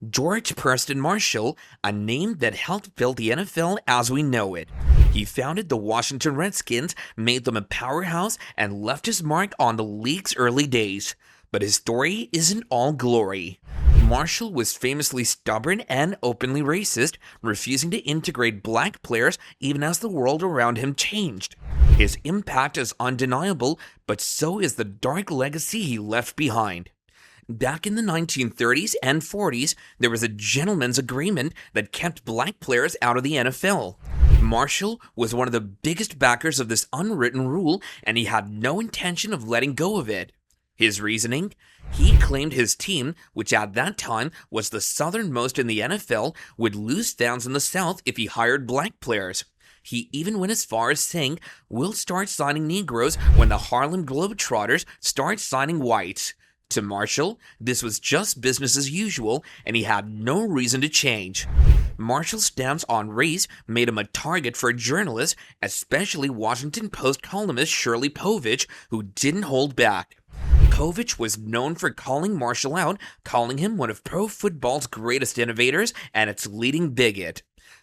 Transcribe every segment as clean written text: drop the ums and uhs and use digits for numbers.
George Preston Marshall, a name that helped build the NFL as we know it. He founded the Washington Redskins, made them a powerhouse, and left his mark on the league's early days. But his story isn't all glory. Marshall was famously stubborn and openly racist, refusing to integrate black players even as the world around him changed. His impact is undeniable, but so is the dark legacy he left behind. Back in the 1930s and 40s, there was a gentleman's agreement that kept black players out of the NFL. Marshall was one of the biggest backers of this unwritten rule, and he had no intention of letting go of it. His reasoning? He claimed his team, which at that time was the southernmost in the NFL, would lose fans in the South if he hired black players. He even went as far as saying, "We'll start signing Negroes when the Harlem Globetrotters start signing whites." To Marshall, this was just business as usual, and he had no reason to change. Marshall's stance on race made him a target for journalists, especially Washington Post columnist Shirley Povich, who didn't hold back. Povich was known for calling Marshall out, calling him one of pro football's greatest innovators and its leading bigot.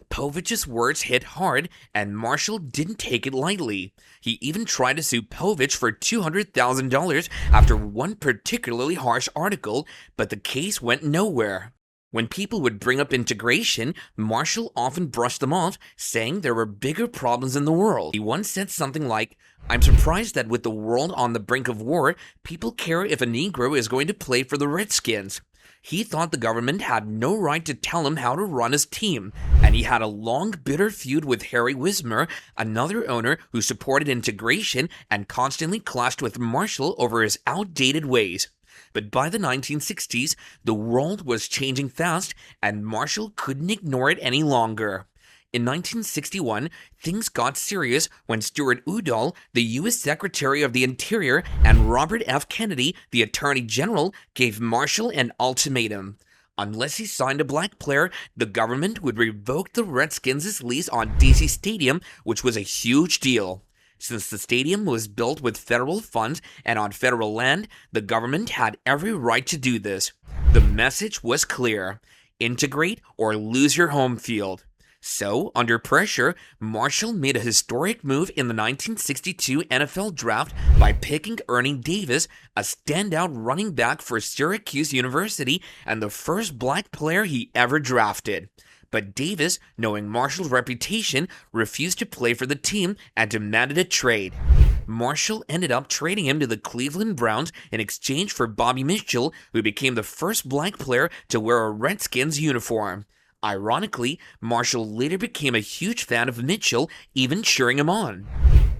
Povich's words hit hard, and Marshall didn't take it lightly. He even tried to sue Povich for $200,000 after one particularly harsh article, but the case went nowhere. When people would bring up integration, Marshall often brushed them off, saying there were bigger problems in the world. He once said something like, "I'm surprised that with the world on the brink of war, people care if a Negro is going to play for the Redskins." He thought the government had no right to tell him how to run his team, and he had a long, bitter feud with Harry Wismer, another owner who supported integration and constantly clashed with Marshall over his outdated ways. But by the 1960s, the world was changing fast, and Marshall couldn't ignore it any longer. In 1961, things got serious when Stuart Udall, the U.S. Secretary of the Interior, and Robert F. Kennedy, the Attorney General, gave Marshall an ultimatum. Unless he signed a black player, the government would revoke the Redskins' lease on DC Stadium, which was a huge deal. Since the stadium was built with federal funds and on federal land, the government had every right to do this. The message was clear: integrate or lose your home field. So, under pressure, Marshall made a historic move in the 1962 NFL Draft by picking Ernie Davis, a standout running back for Syracuse University and the first black player he ever drafted. But Davis, knowing Marshall's reputation, refused to play for the team and demanded a trade. Marshall ended up trading him to the Cleveland Browns in exchange for Bobby Mitchell, who became the first black player to wear a Redskins uniform. Ironically, Marshall later became a huge fan of Mitchell, even cheering him on.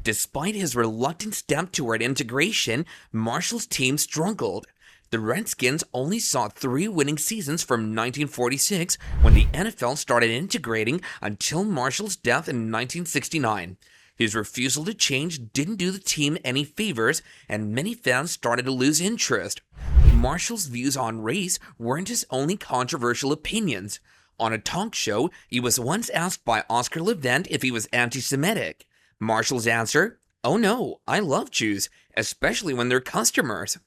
Despite his reluctant step toward integration, Marshall's team struggled. The Redskins only saw 3 winning seasons from 1946, when the NFL started integrating, until Marshall's death in 1969. His refusal to change didn't do the team any favors, and many fans started to lose interest. Marshall's views on race weren't his only controversial opinions. On a talk show, he was once asked by Oscar Levant if he was anti-Semitic. Marshall's answer: "Oh no, I love Jews, especially when they're customers."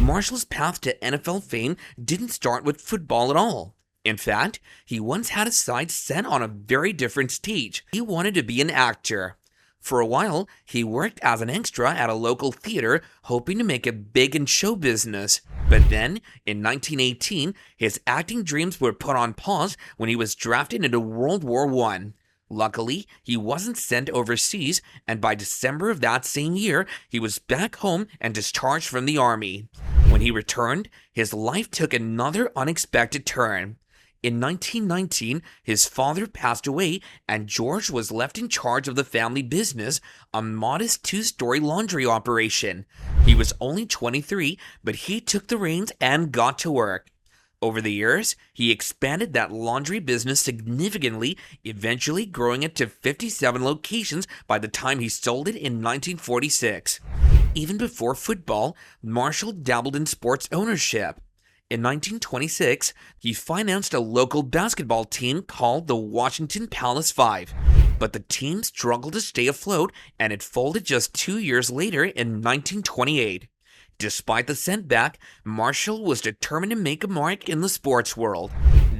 Marshall's path to NFL fame didn't start with football at all. In fact, he once had his sights set on a very different stage. He wanted to be an actor. For a while, he worked as an extra at a local theater, hoping to make it big in show business. But then, in 1918, his acting dreams were put on pause when he was drafted into World War I. Luckily, he wasn't sent overseas, and by December of that same year, he was back home and discharged from the army. When he returned, his life took another unexpected turn. In 1919, his father passed away, and George was left in charge of the family business, a modest 2-story laundry operation. He was only 23, but he took the reins and got to work. Over the years, he expanded that laundry business significantly, eventually growing it to 57 locations by the time he sold it in 1946. Even before football, Marshall dabbled in sports ownership. In 1926, he financed a local basketball team called the Washington Palace Five, but the team struggled to stay afloat, and it folded just 2 years later in 1928. Despite the setback, Marshall was determined to make a mark in the sports world.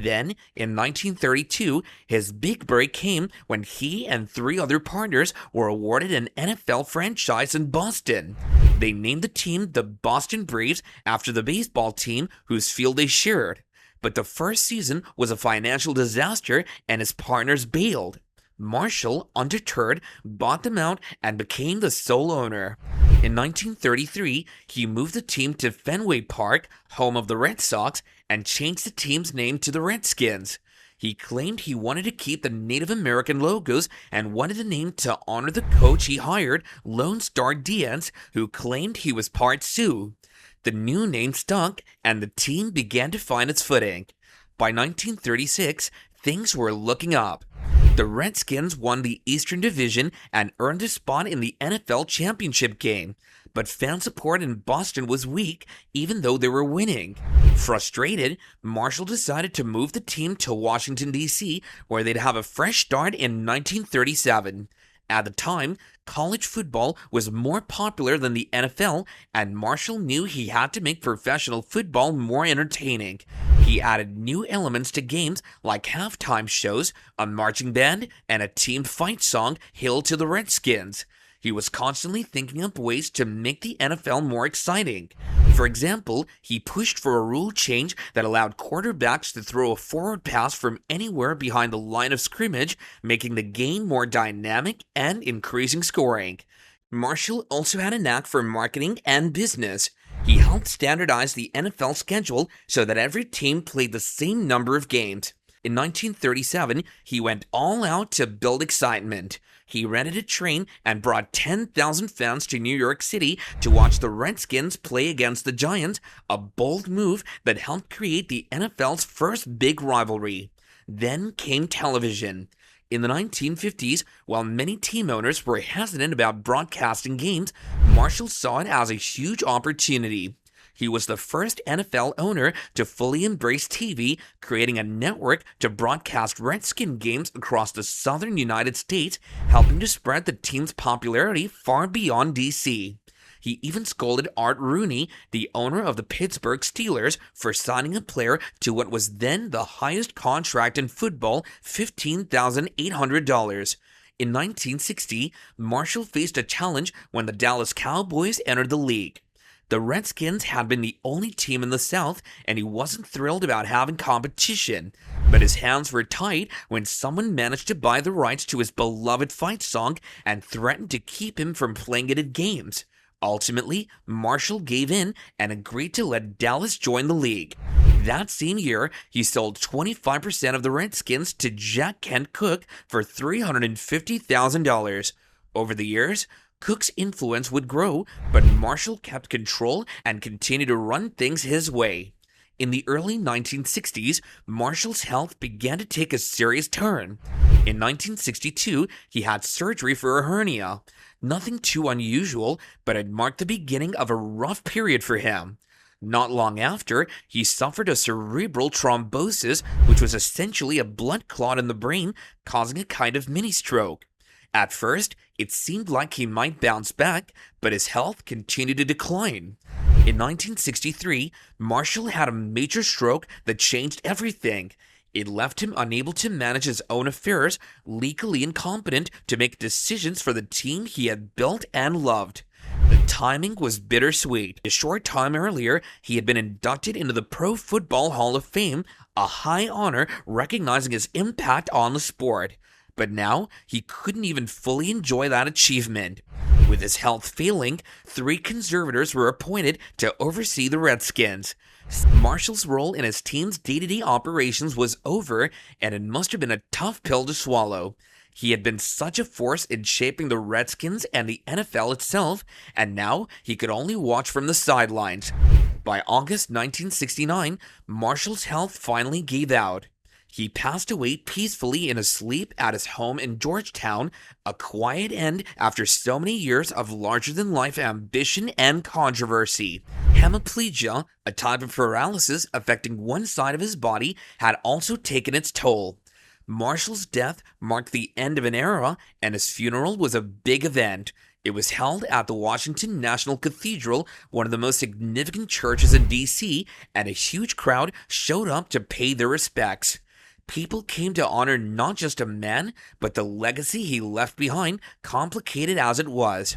Then, in 1932, his big break came when he and three other partners were awarded an NFL franchise in Boston. They named the team the Boston Braves after the baseball team whose field they shared. But the first season was a financial disaster and his partners bailed. Marshall, undeterred, bought them out and became the sole owner. In 1933, he moved the team to Fenway Park, home of the Red Sox, and changed the team's name to the Redskins. He claimed he wanted to keep the Native American logos and wanted the name to honor the coach he hired, Lone Star Diaz, who claimed he was part Sioux. The new name stuck, and the team began to find its footing. By 1936, things were looking up. The Redskins won the Eastern Division and earned a spot in the NFL championship game, but fan support in Boston was weak even though they were winning. Frustrated, Marshall decided to move the team to Washington, D.C., where they'd have a fresh start in 1937. At the time, college football was more popular than the NFL, and Marshall knew he had to make professional football more entertaining. He added new elements to games like halftime shows, a marching band, and a team fight song, Hail to the Redskins. He was constantly thinking up ways to make the NFL more exciting. For example, he pushed for a rule change that allowed quarterbacks to throw a forward pass from anywhere behind the line of scrimmage, making the game more dynamic and increasing scoring. Marshall also had a knack for marketing and business. He helped standardize the NFL schedule so that every team played the same number of games. In 1937, he went all out to build excitement. He rented a train and brought 10,000 fans to New York City to watch the Redskins play against the Giants, a bold move that helped create the NFL's first big rivalry. Then came television. In the 1950s, while many team owners were hesitant about broadcasting games, Marshall saw it as a huge opportunity. He was the first NFL owner to fully embrace TV, creating a network to broadcast Redskin games across the southern United States, helping to spread the team's popularity far beyond D.C. He even scolded Art Rooney, the owner of the Pittsburgh Steelers, for signing a player to what was then the highest contract in football, $15,800. In 1960, Marshall faced a challenge when the Dallas Cowboys entered the league. The Redskins had been the only team in the South, and he wasn't thrilled about having competition. But his hands were tied when someone managed to buy the rights to his beloved fight song and threatened to keep him from playing it at games. Ultimately, Marshall gave in and agreed to let Dallas join the league. That same year, he sold 25% of the Redskins to Jack Kent Cooke for $350,000. Over the years, Cook's influence would grow, but Marshall kept control and continued to run things his way. In the early 1960s, Marshall's health began to take a serious turn. In 1962, he had surgery for a hernia. Nothing too unusual, but it marked the beginning of a rough period for him. Not long after, he suffered a cerebral thrombosis, which was essentially a blood clot in the brain, causing a kind of mini-stroke. At first, it seemed like he might bounce back, but his health continued to decline. In 1963, Marshall had a major stroke that changed everything. It left him unable to manage his own affairs, legally incompetent to make decisions for the team he had built and loved. The timing was bittersweet. A short time earlier, he had been inducted into the Pro Football Hall of Fame, a high honor recognizing his impact on the sport. But now, he couldn't even fully enjoy that achievement. With his health failing, 3 conservators were appointed to oversee the Redskins. Marshall's role in his team's day-to-day operations was over, and it must have been a tough pill to swallow. He had been such a force in shaping the Redskins and the NFL itself, and now he could only watch from the sidelines. By August 1969, Marshall's health finally gave out. He passed away peacefully in his sleep at his home in Georgetown, a quiet end after so many years of larger-than-life ambition and controversy. Hemiplegia, a type of paralysis affecting one side of his body, had also taken its toll. Marshall's death marked the end of an era, and his funeral was a big event. It It was held at the Washington National Cathedral, one of the most significant churches in D.C., and a huge crowd showed up to pay their respects. People came to honor not just a man, but the legacy he left behind, complicated as it was.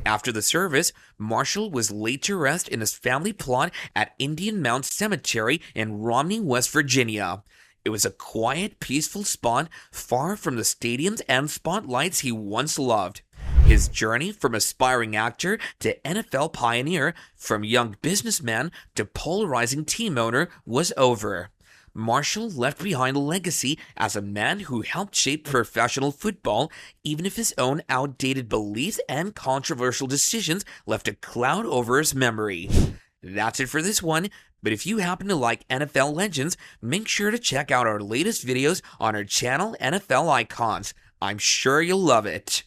After the service, Marshall was laid to rest in his family plot at Indian Mount Cemetery in Romney, West Virginia. It was a quiet, peaceful spot far from the stadiums and spotlights he once loved. His journey from aspiring actor to NFL pioneer, from young businessman to polarizing team owner, was over. Marshall left behind a legacy as a man who helped shape professional football, even if his own outdated beliefs and controversial decisions left a cloud over his memory. That's it for this one, but if you happen to like NFL legends, make sure to check out our latest videos on our channel, NFL Icons. I'm sure you'll love it.